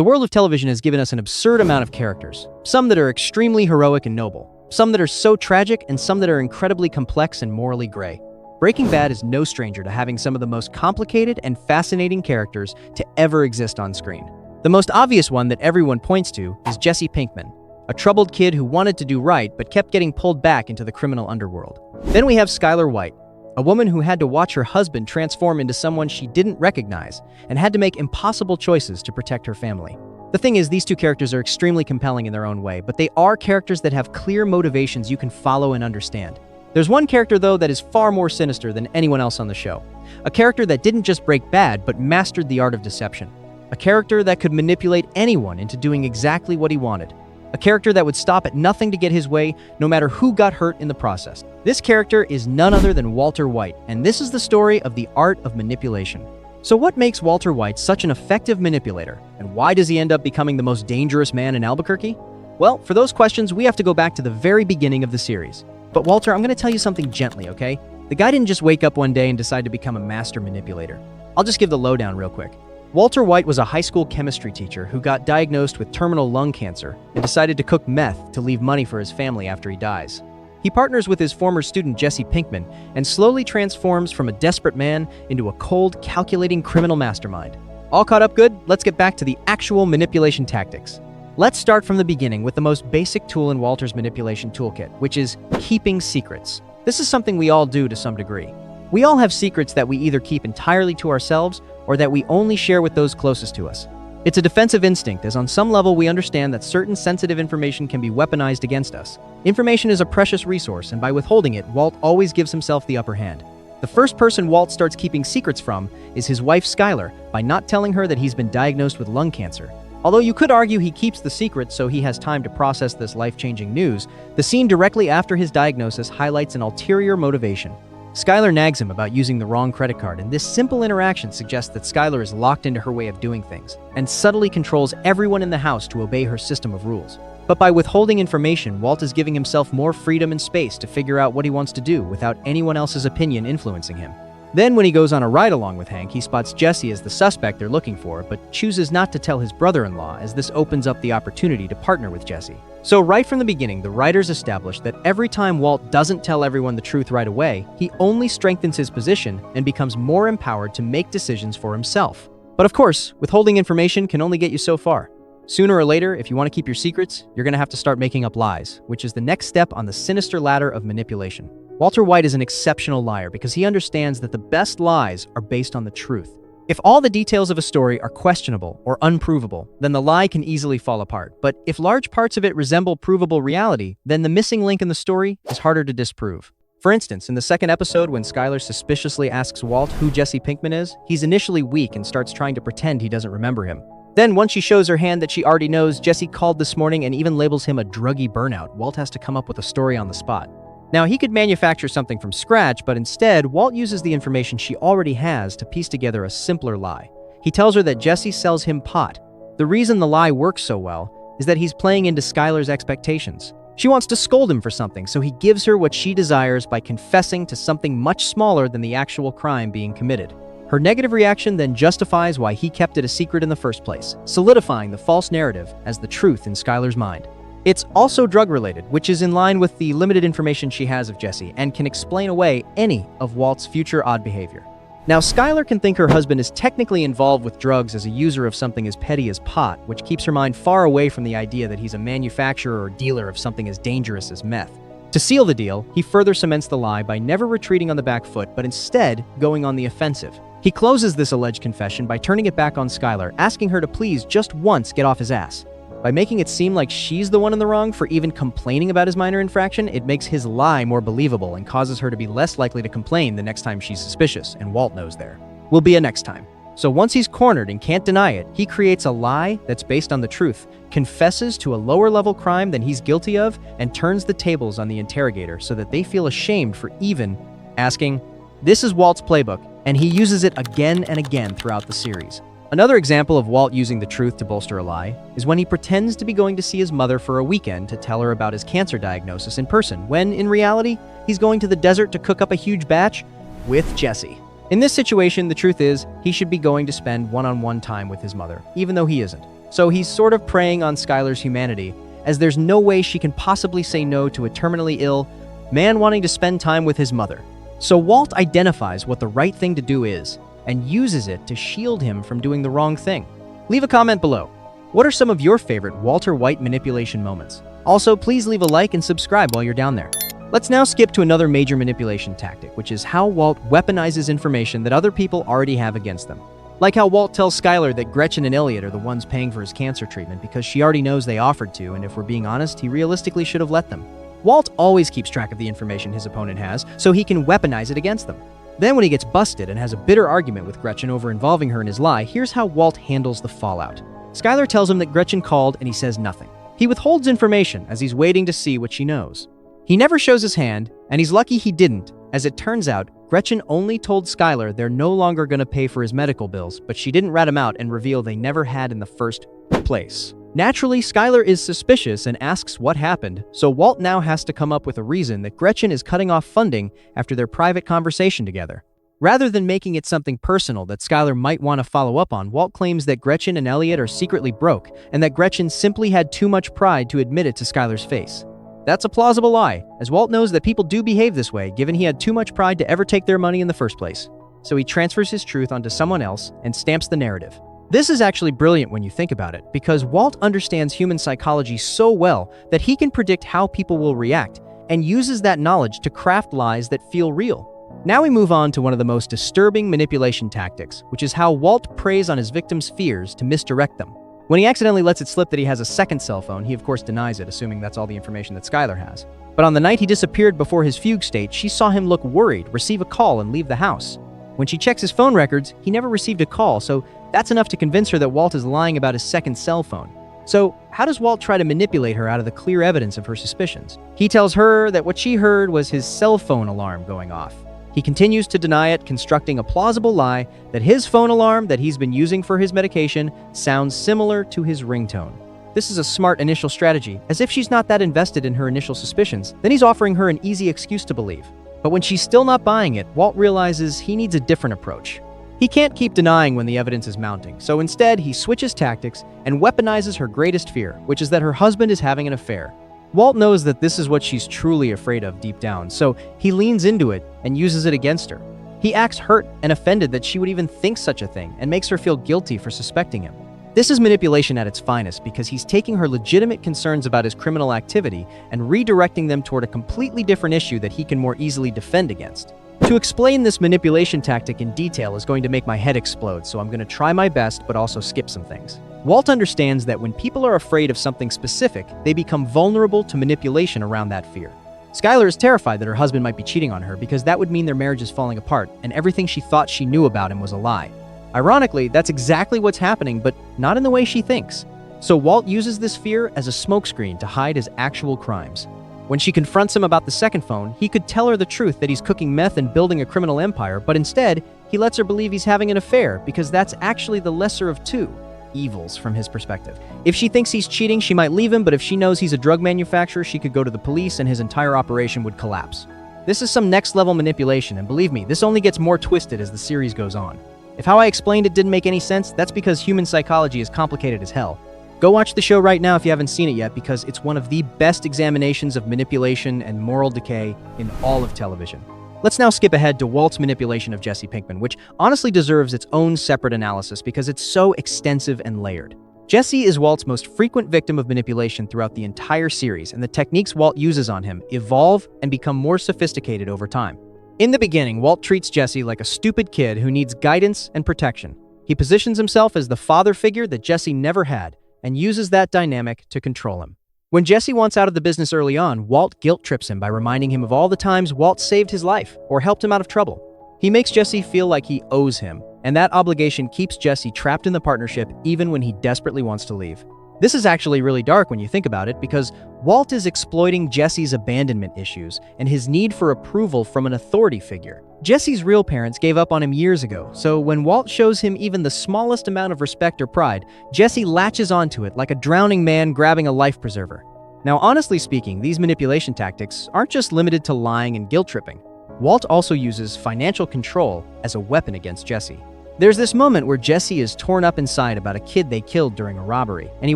The world of television has given us an absurd amount of characters, some that are extremely heroic and noble, some that are so tragic, and some that are incredibly complex and morally gray. Breaking Bad is no stranger to having some of the most complicated and fascinating characters to ever exist on screen. The most obvious one that everyone points to is Jesse Pinkman, a troubled kid who wanted to do right but kept getting pulled back into the criminal underworld. Then we have Skyler White, a woman who had to watch her husband transform into someone she didn't recognize and had to make impossible choices to protect her family. The thing is, these two characters are extremely compelling in their own way, but they are characters that have clear motivations you can follow and understand. There's one character, though, that is far more sinister than anyone else on the show. A character that didn't just break bad, but mastered the art of deception. A character that could manipulate anyone into doing exactly what he wanted. A character that would stop at nothing to get his way, no matter who got hurt in the process. This character is none other than Walter White, and this is the story of the art of manipulation. So what makes Walter White such an effective manipulator, and why does he end up becoming the most dangerous man in Albuquerque? Well, for those questions, we have to go back to the very beginning of the series. But Walter, I'm going to tell you something gently, okay? The guy didn't just wake up one day and decide to become a master manipulator. I'll just give the lowdown real quick. Walter White was a high school chemistry teacher who got diagnosed with terminal lung cancer and decided to cook meth to leave money for his family after he dies. He partners with his former student Jesse Pinkman and slowly transforms from a desperate man into a cold, calculating criminal mastermind. All caught up good? Let's get back to the actual manipulation tactics. Let's start from the beginning with the most basic tool in Walter's manipulation toolkit, which is keeping secrets. This is something we all do to some degree. We all have secrets that we either keep entirely to ourselves or that we only share with those closest to us. It's a defensive instinct, as on some level we understand that certain sensitive information can be weaponized against us. Information is a precious resource, and by withholding it, Walt always gives himself the upper hand. The first person Walt starts keeping secrets from is his wife Skyler, by not telling her that he's been diagnosed with lung cancer. Although you could argue he keeps the secret so he has time to process this life-changing news, the scene directly after his diagnosis highlights an ulterior motivation. Skyler nags him about using the wrong credit card, and this simple interaction suggests that Skyler is locked into her way of doing things and subtly controls everyone in the house to obey her system of rules. But by withholding information, Walt is giving himself more freedom and space to figure out what he wants to do without anyone else's opinion influencing him. Then when he goes on a ride-along with Hank, he spots Jesse as the suspect they're looking for, but chooses not to tell his brother-in-law, as this opens up the opportunity to partner with Jesse. So right from the beginning, the writers established that every time Walt doesn't tell everyone the truth right away, he only strengthens his position and becomes more empowered to make decisions for himself. But of course, withholding information can only get you so far. Sooner or later, if you want to keep your secrets, you're going to have to start making up lies, which is the next step on the sinister ladder of manipulation. Walter White is an exceptional liar because he understands that the best lies are based on the truth. If all the details of a story are questionable or unprovable, then the lie can easily fall apart. But if large parts of it resemble provable reality, then the missing link in the story is harder to disprove. For instance, in the second episode, when Skyler suspiciously asks Walt who Jesse Pinkman is, he's initially weak and starts trying to pretend he doesn't remember him. Then, once she shows her hand that she already knows Jesse called this morning and even labels him a druggy burnout, Walt has to come up with a story on the spot. Now, he could manufacture something from scratch, but instead, Walt uses the information she already has to piece together a simpler lie. He tells her that Jesse sells him pot. The reason the lie works so well is that he's playing into Skyler's expectations. She wants to scold him for something, so he gives her what she desires by confessing to something much smaller than the actual crime being committed. Her negative reaction then justifies why he kept it a secret in the first place, solidifying the false narrative as the truth in Skyler's mind. It's also drug-related, which is in line with the limited information she has of Jesse and can explain away any of Walt's future odd behavior. Now, Skyler can think her husband is technically involved with drugs as a user of something as petty as pot, which keeps her mind far away from the idea that he's a manufacturer or dealer of something as dangerous as meth. To seal the deal, he further cements the lie by never retreating on the back foot, but instead going on the offensive. He closes this alleged confession by turning it back on Skyler, asking her to please just once get off his ass. By making it seem like she's the one in the wrong for even complaining about his minor infraction, it makes his lie more believable and causes her to be less likely to complain the next time she's suspicious, and Walt knows there will be a next time. So once he's cornered and can't deny it, he creates a lie that's based on the truth, confesses to a lower-level crime than he's guilty of, and turns the tables on the interrogator so that they feel ashamed for even asking. This is Walt's playbook, and he uses it again and again throughout the series. Another example of Walt using the truth to bolster a lie is when he pretends to be going to see his mother for a weekend to tell her about his cancer diagnosis in person, when in reality, he's going to the desert to cook up a huge batch with Jesse. In this situation, the truth is, he should be going to spend one-on-one time with his mother, even though he isn't. So he's sort of preying on Skyler's humanity, as there's no way she can possibly say no to a terminally ill man wanting to spend time with his mother. So Walt identifies what the right thing to do is, and uses it to shield him from doing the wrong thing. Leave a comment below. What are some of your favorite Walter White manipulation moments? Also, please leave a like and subscribe while you're down there. Let's now skip to another major manipulation tactic, which is how Walt weaponizes information that other people already have against them. Like how Walt tells Skyler that Gretchen and Elliot are the ones paying for his cancer treatment because she already knows they offered to, and if we're being honest, he realistically should have let them. Walt always keeps track of the information his opponent has, so he can weaponize it against them. Then when he gets busted and has a bitter argument with Gretchen over involving her in his lie, here's how Walt handles the fallout. Skyler tells him that Gretchen called and he says nothing. He withholds information as he's waiting to see what she knows. He never shows his hand, and he's lucky he didn't. As it turns out, Gretchen only told Skyler they're no longer going to pay for his medical bills, but she didn't rat him out and reveal they never had in the first place. Naturally, Skyler is suspicious and asks what happened, so Walt now has to come up with a reason that Gretchen is cutting off funding after their private conversation together. Rather than making it something personal that Skyler might want to follow up on, Walt claims that Gretchen and Elliot are secretly broke, and that Gretchen simply had too much pride to admit it to Skyler's face. That's a plausible lie, as Walt knows that people do behave this way given he had too much pride to ever take their money in the first place. So he transfers his truth onto someone else and stamps the narrative. This is actually brilliant when you think about it, because Walt understands human psychology so well that he can predict how people will react, and uses that knowledge to craft lies that feel real. Now we move on to one of the most disturbing manipulation tactics, which is how Walt preys on his victims' fears to misdirect them. When he accidentally lets it slip that he has a second cell phone, he of course denies it, assuming that's all the information that Skyler has. But on the night he disappeared before his fugue state, she saw him look worried, receive a call, and leave the house. When she checks his phone records, he never received a call, so that's enough to convince her that Walt is lying about his second cell phone. So how does Walt try to manipulate her out of the clear evidence of her suspicions? He tells her that what she heard was his cell phone alarm going off. He continues to deny it, constructing a plausible lie that his phone alarm that he's been using for his medication sounds similar to his ringtone. This is a smart initial strategy, as if she's not that invested in her initial suspicions, then he's offering her an easy excuse to believe. But when she's still not buying it, Walt realizes he needs a different approach. He can't keep denying when the evidence is mounting, so instead he switches tactics and weaponizes her greatest fear, which is that her husband is having an affair. Walt knows that this is what she's truly afraid of deep down, so he leans into it and uses it against her. He acts hurt and offended that she would even think such a thing and makes her feel guilty for suspecting him. This is manipulation at its finest because he's taking her legitimate concerns about his criminal activity and redirecting them toward a completely different issue that he can more easily defend against. To explain this manipulation tactic in detail is going to make my head explode, so I'm going to try my best but also skip some things. Walt understands that when people are afraid of something specific, they become vulnerable to manipulation around that fear. Skyler is terrified that her husband might be cheating on her because that would mean their marriage is falling apart and everything she thought she knew about him was a lie. Ironically, that's exactly what's happening, but not in the way she thinks. So Walt uses this fear as a smokescreen to hide his actual crimes. When she confronts him about the second phone, he could tell her the truth that he's cooking meth and building a criminal empire, but instead, he lets her believe he's having an affair because that's actually the lesser of two evils from his perspective. If she thinks he's cheating, she might leave him, but if she knows he's a drug manufacturer, she could go to the police and his entire operation would collapse. This is some next-level manipulation, and believe me, this only gets more twisted as the series goes on. If how I explained it didn't make any sense, that's because human psychology is complicated as hell. Go watch the show right now if you haven't seen it yet, because it's one of the best examinations of manipulation and moral decay in all of television. Let's now skip ahead to Walt's manipulation of Jesse Pinkman, which honestly deserves its own separate analysis because it's so extensive and layered. Jesse is Walt's most frequent victim of manipulation throughout the entire series, and the techniques Walt uses on him evolve and become more sophisticated over time. In the beginning, Walt treats Jesse like a stupid kid who needs guidance and protection. He positions himself as the father figure that Jesse never had, and uses that dynamic to control him. When Jesse wants out of the business early on, Walt guilt trips him by reminding him of all the times Walt saved his life or helped him out of trouble. He makes Jesse feel like he owes him, and that obligation keeps Jesse trapped in the partnership even when he desperately wants to leave. This is actually really dark when you think about it, because Walt is exploiting Jesse's abandonment issues and his need for approval from an authority figure. Jesse's real parents gave up on him years ago, so when Walt shows him even the smallest amount of respect or pride, Jesse latches onto it like a drowning man grabbing a life preserver. Now, honestly speaking, these manipulation tactics aren't just limited to lying and guilt tripping. Walt also uses financial control as a weapon against Jesse. There's this moment where Jesse is torn up inside about a kid they killed during a robbery, and he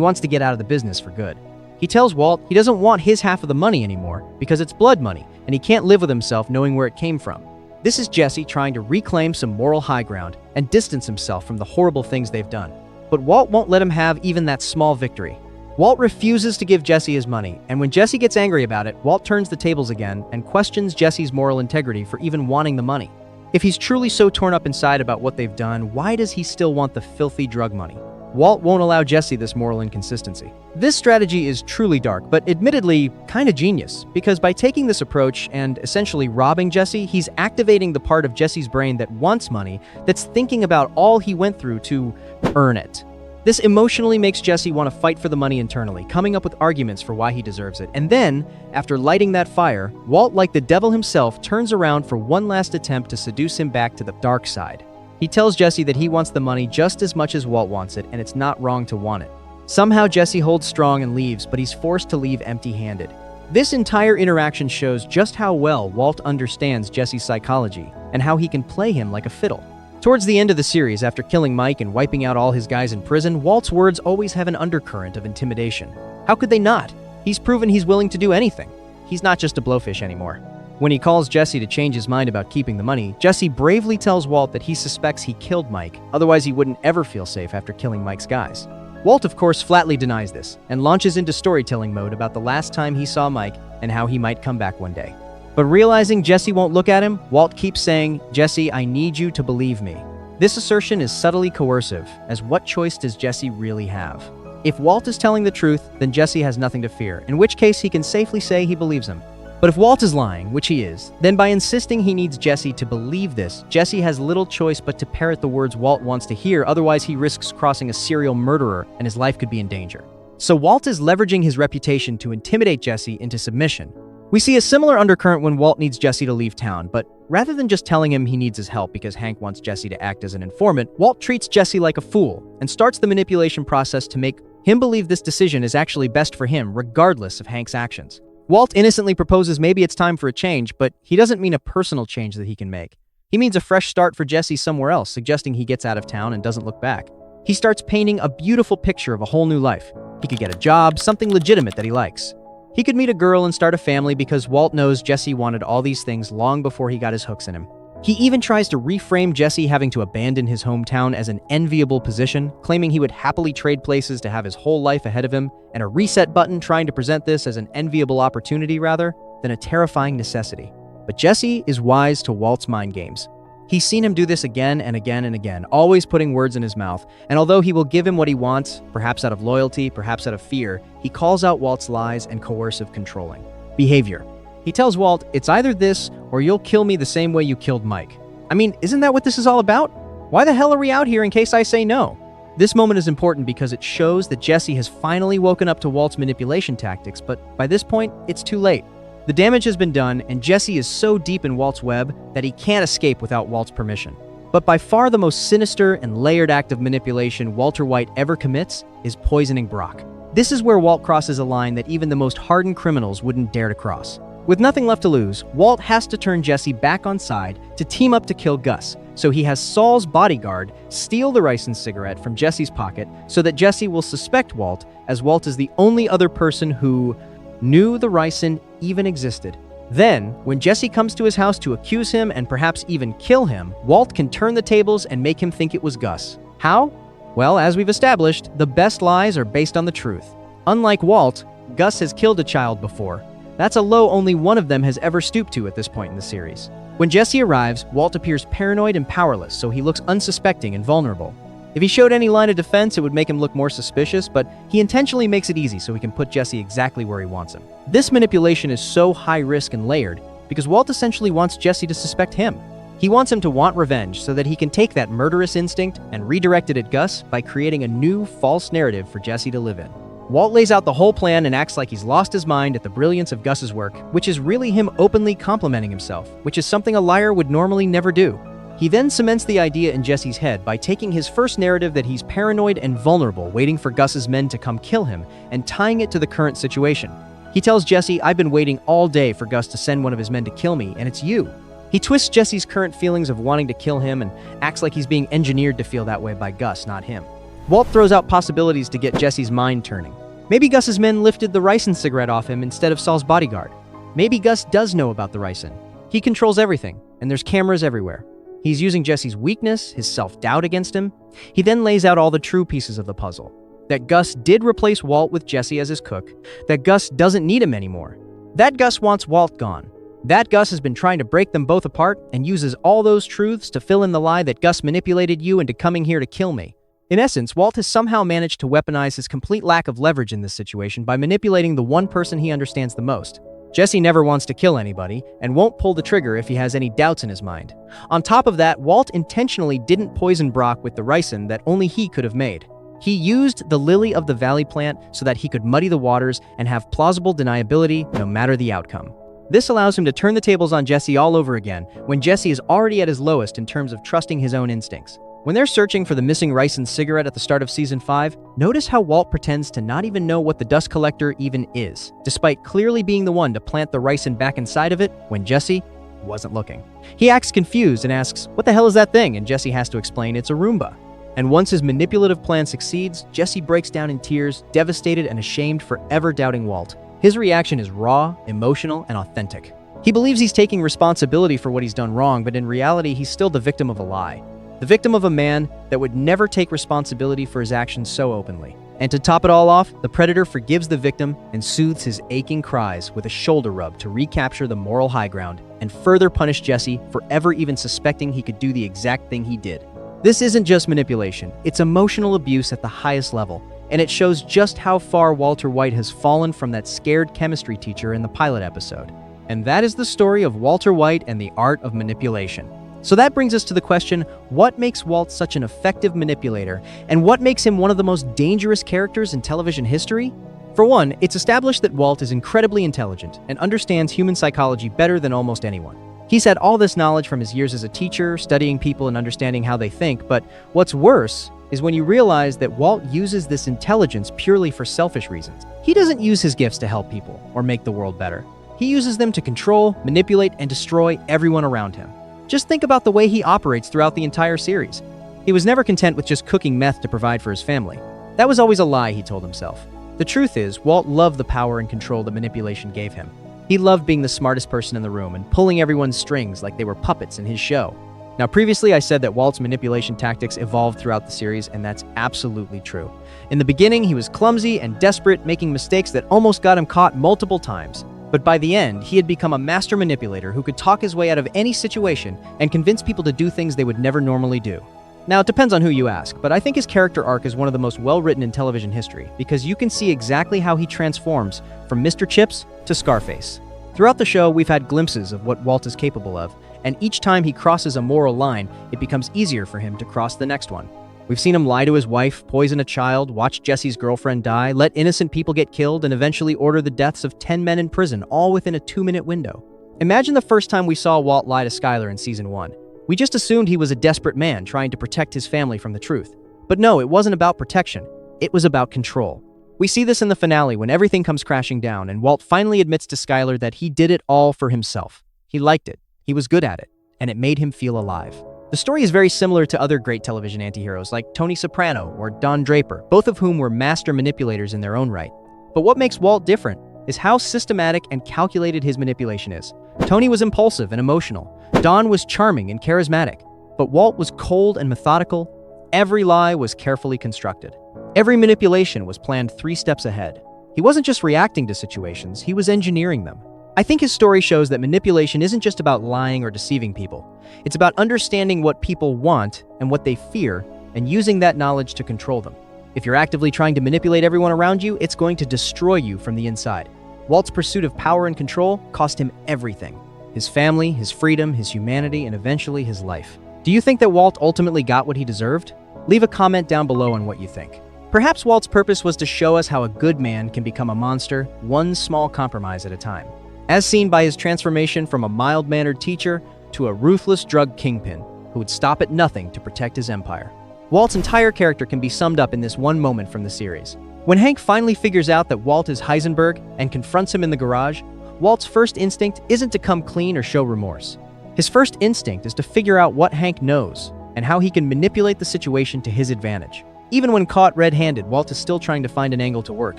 wants to get out of the business for good. He tells Walt he doesn't want his half of the money anymore because it's blood money, and he can't live with himself knowing where it came from. This is Jesse trying to reclaim some moral high ground and distance himself from the horrible things they've done. But Walt won't let him have even that small victory. Walt refuses to give Jesse his money, and when Jesse gets angry about it, Walt turns the tables again and questions Jesse's moral integrity for even wanting the money. If he's truly so torn up inside about what they've done, why does he still want the filthy drug money? Walt won't allow Jesse this moral inconsistency. This strategy is truly dark, but admittedly kinda genius, because by taking this approach and essentially robbing Jesse, he's activating the part of Jesse's brain that wants money, that's thinking about all he went through to earn it. This emotionally makes Jesse want to fight for the money internally, coming up with arguments for why he deserves it. And then, after lighting that fire, Walt, like the devil himself, turns around for one last attempt to seduce him back to the dark side. He tells Jesse that he wants the money just as much as Walt wants it, and it's not wrong to want it. Somehow Jesse holds strong and leaves, but he's forced to leave empty-handed. This entire interaction shows just how well Walt understands Jesse's psychology, and how he can play him like a fiddle. Towards the end of the series, after killing Mike and wiping out all his guys in prison, Walt's words always have an undercurrent of intimidation. How could they not? He's proven he's willing to do anything. He's not just a blowfish anymore. When he calls Jesse to change his mind about keeping the money, Jesse bravely tells Walt that he suspects he killed Mike, otherwise he wouldn't ever feel safe after killing Mike's guys. Walt, of course, flatly denies this, and launches into storytelling mode about the last time he saw Mike and how he might come back one day. But realizing Jesse won't look at him, Walt keeps saying, "Jesse, I need you to believe me." This assertion is subtly coercive, as what choice does Jesse really have? If Walt is telling the truth, then Jesse has nothing to fear, in which case he can safely say he believes him. But if Walt is lying, which he is, then by insisting he needs Jesse to believe this, Jesse has little choice but to parrot the words Walt wants to hear, otherwise he risks crossing a serial murderer and his life could be in danger. So Walt is leveraging his reputation to intimidate Jesse into submission. We see a similar undercurrent when Walt needs Jesse to leave town, but rather than just telling him he needs his help because Hank wants Jesse to act as an informant, Walt treats Jesse like a fool and starts the manipulation process to make him believe this decision is actually best for him, regardless of Hank's actions. Walt innocently proposes maybe it's time for a change, but he doesn't mean a personal change that he can make. He means a fresh start for Jesse somewhere else, suggesting he gets out of town and doesn't look back. He starts painting a beautiful picture of a whole new life. He could get a job, something legitimate that he likes. He could meet a girl and start a family because Walt knows Jesse wanted all these things long before he got his hooks in him. He even tries to reframe Jesse having to abandon his hometown as an enviable position, claiming he would happily trade places to have his whole life ahead of him, and a reset button trying to present this as an enviable opportunity rather than a terrifying necessity. But Jesse is wise to Walt's mind games. He's seen him do this again and again and again, always putting words in his mouth, and although he will give him what he wants, perhaps out of loyalty, perhaps out of fear, he calls out Walt's lies and coercive controlling behavior. He tells Walt, "It's either this or you'll kill me the same way you killed Mike." I mean, isn't that what this is all about? Why the hell are we out here in case I say no? This moment is important because it shows that Jesse has finally woken up to Walt's manipulation tactics, but by this point, it's too late. The damage has been done, and Jesse is so deep in Walt's web that he can't escape without Walt's permission. But by far the most sinister and layered act of manipulation Walter White ever commits is poisoning Brock. This is where Walt crosses a line that even the most hardened criminals wouldn't dare to cross. With nothing left to lose, Walt has to turn Jesse back on side to team up to kill Gus, so he has Saul's bodyguard steal the ricin cigarette from Jesse's pocket so that Jesse will suspect Walt, as Walt is the only other person who knew the ricin even existed. Then, when Jesse comes to his house to accuse him and perhaps even kill him, Walt can turn the tables and make him think it was Gus. How? Well, as we've established, the best lies are based on the truth. Unlike Walt, Gus has killed a child before. That's a low only one of them has ever stooped to at this point in the series. When Jesse arrives, Walt appears paranoid and powerless, so he looks unsuspecting and vulnerable. If he showed any line of defense, it would make him look more suspicious, but he intentionally makes it easy so he can put Jesse exactly where he wants him. This manipulation is so high risk and layered because Walt essentially wants Jesse to suspect him. He wants him to want revenge so that he can take that murderous instinct and redirect it at Gus by creating a new false narrative for Jesse to live in. Walt lays out the whole plan and acts like he's lost his mind at the brilliance of Gus's work, which is really him openly complimenting himself, which is something a liar would normally never do. He then cements the idea in Jesse's head by taking his first narrative that he's paranoid and vulnerable, waiting for Gus's men to come kill him, and tying it to the current situation. He tells Jesse, "I've been waiting all day for Gus to send one of his men to kill me, and it's you." He twists Jesse's current feelings of wanting to kill him and acts like he's being engineered to feel that way by Gus, not him. Walt throws out possibilities to get Jesse's mind turning. Maybe Gus's men lifted the ricin cigarette off him instead of Saul's bodyguard. Maybe Gus does know about the ricin. He controls everything, and there's cameras everywhere. He's using Jesse's weakness, his self-doubt against him. He then lays out all the true pieces of the puzzle. That Gus did replace Walt with Jesse as his cook. That Gus doesn't need him anymore. That Gus wants Walt gone. That Gus has been trying to break them both apart and uses all those truths to fill in the lie that Gus manipulated you into coming here to kill me. In essence, Walt has somehow managed to weaponize his complete lack of leverage in this situation by manipulating the one person he understands the most. Jesse never wants to kill anybody and won't pull the trigger if he has any doubts in his mind. On top of that, Walt intentionally didn't poison Brock with the ricin that only he could have made. He used the lily of the valley plant so that he could muddy the waters and have plausible deniability no matter the outcome. This allows him to turn the tables on Jesse all over again when Jesse is already at his lowest in terms of trusting his own instincts. When they're searching for the missing ricin cigarette at the start of Season 5, notice how Walt pretends to not even know what the dust collector even is, despite clearly being the one to plant the ricin back inside of it when Jesse wasn't looking. He acts confused and asks, "What the hell is that thing?" And Jesse has to explain it's a Roomba. And once his manipulative plan succeeds, Jesse breaks down in tears, devastated and ashamed for ever doubting Walt. His reaction is raw, emotional, and authentic. He believes he's taking responsibility for what he's done wrong, but in reality, he's still the victim of a lie. The victim of a man that would never take responsibility for his actions so openly. And to top it all off, the predator forgives the victim and soothes his aching cries with a shoulder rub to recapture the moral high ground and further punish Jesse for ever even suspecting he could do the exact thing he did. This isn't just manipulation, it's emotional abuse at the highest level, and it shows just how far Walter White has fallen from that scared chemistry teacher in the pilot episode. And that is the story of Walter White and the art of manipulation. So that brings us to the question, what makes Walt such an effective manipulator, and what makes him one of the most dangerous characters in television history? For one, it's established that Walt is incredibly intelligent and understands human psychology better than almost anyone. He's had all this knowledge from his years as a teacher, studying people and understanding how they think, but what's worse is when you realize that Walt uses this intelligence purely for selfish reasons. He doesn't use his gifts to help people or make the world better. He uses them to control, manipulate, and destroy everyone around him. Just think about the way he operates throughout the entire series. He was never content with just cooking meth to provide for his family. That was always a lie, he told himself. The truth is, Walt loved the power and control that manipulation gave him. He loved being the smartest person in the room and pulling everyone's strings like they were puppets in his show. Now, previously I said that Walt's manipulation tactics evolved throughout the series, and that's absolutely true. In the beginning, he was clumsy and desperate, making mistakes that almost got him caught multiple times. But by the end, he had become a master manipulator who could talk his way out of any situation and convince people to do things they would never normally do. Now, it depends on who you ask, but I think his character arc is one of the most well-written in television history because you can see exactly how he transforms from Mr. Chips to Scarface. Throughout the show, we've had glimpses of what Walt is capable of, and each time he crosses a moral line, it becomes easier for him to cross the next one. We've seen him lie to his wife, poison a child, watch Jesse's girlfriend die, let innocent people get killed, and eventually order the deaths of 10 men in prison, all within a 2-minute window. Imagine the first time we saw Walt lie to Skyler in Season 1. We just assumed he was a desperate man trying to protect his family from the truth. But no, it wasn't about protection. It was about control. We see this in the finale when everything comes crashing down and Walt finally admits to Skyler that he did it all for himself. He liked it, he was good at it, and it made him feel alive. The story is very similar to other great television antiheroes like Tony Soprano or Don Draper, both of whom were master manipulators in their own right. But what makes Walt different is how systematic and calculated his manipulation is. Tony was impulsive and emotional. Don was charming and charismatic. But Walt was cold and methodical. Every lie was carefully constructed. Every manipulation was planned 3 steps ahead. He wasn't just reacting to situations, he was engineering them. I think his story shows that manipulation isn't just about lying or deceiving people. It's about understanding what people want and what they fear and using that knowledge to control them. If you're actively trying to manipulate everyone around you, it's going to destroy you from the inside. Walt's pursuit of power and control cost him everything. His family, his freedom, his humanity, and eventually his life. Do you think that Walt ultimately got what he deserved? Leave a comment down below on what you think. Perhaps Walt's purpose was to show us how a good man can become a monster, one small compromise at a time. As seen by his transformation from a mild-mannered teacher to a ruthless drug kingpin who would stop at nothing to protect his empire. Walt's entire character can be summed up in this one moment from the series. When Hank finally figures out that Walt is Heisenberg and confronts him in the garage, Walt's first instinct isn't to come clean or show remorse. His first instinct is to figure out what Hank knows and how he can manipulate the situation to his advantage. Even when caught red-handed, Walt is still trying to find an angle to work,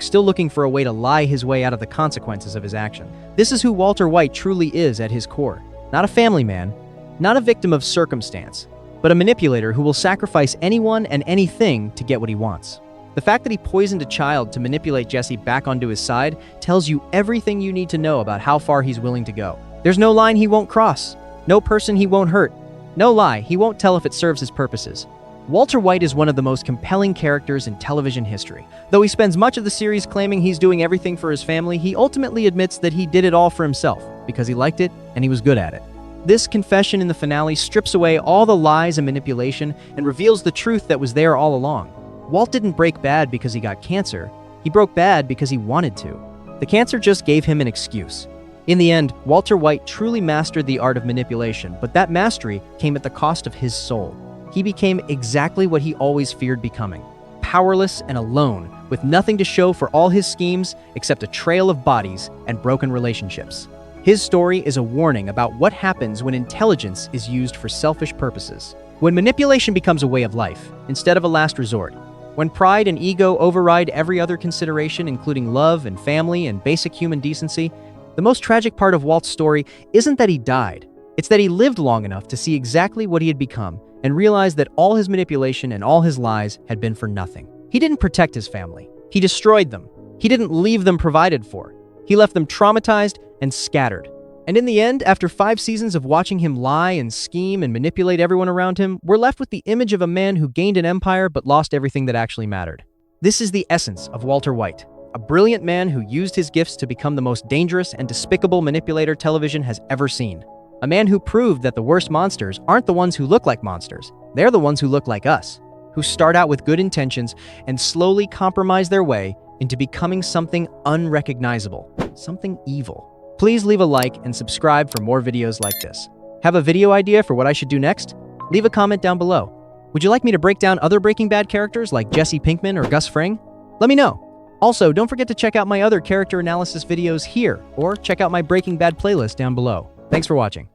still looking for a way to lie his way out of the consequences of his action. This is who Walter White truly is at his core. Not a family man, not a victim of circumstance, but a manipulator who will sacrifice anyone and anything to get what he wants. The fact that he poisoned a child to manipulate Jesse back onto his side tells you everything you need to know about how far he's willing to go. There's no line he won't cross, no person he won't hurt, no lie he won't tell if it serves his purposes. Walter White is one of the most compelling characters in television history. Though he spends much of the series claiming he's doing everything for his family, he ultimately admits that he did it all for himself because he liked it and he was good at it. This confession in the finale strips away all the lies and manipulation and reveals the truth that was there all along. Walt didn't break bad because he got cancer. He broke bad because he wanted to. The cancer just gave him an excuse. In the end, Walter White truly mastered the art of manipulation, but that mastery came at the cost of his soul. He became exactly what he always feared becoming: powerless and alone, with nothing to show for all his schemes except a trail of bodies and broken relationships. His story is a warning about what happens when intelligence is used for selfish purposes. When manipulation becomes a way of life, instead of a last resort. When pride and ego override every other consideration, including love and family and basic human decency. The most tragic part of Walt's story isn't that he died. It's that he lived long enough to see exactly what he had become and realized that all his manipulation and all his lies had been for nothing. He didn't protect his family. He destroyed them. He didn't leave them provided for. He left them traumatized and scattered. And in the end, after 5 seasons of watching him lie and scheme and manipulate everyone around him, we're left with the image of a man who gained an empire but lost everything that actually mattered. This is the essence of Walter White, a brilliant man who used his gifts to become the most dangerous and despicable manipulator television has ever seen. A man who proved that the worst monsters aren't the ones who look like monsters. They're the ones who look like us, who start out with good intentions and slowly compromise their way into becoming something unrecognizable, something evil. Please leave a like and subscribe for more videos like this. Have a video idea for what I should do next? Leave a comment down below. Would you like me to break down other Breaking Bad characters like Jesse Pinkman or Gus Fring? Let me know. Also, don't forget to check out my other character analysis videos here, or check out my Breaking Bad playlist down below. Thanks for watching.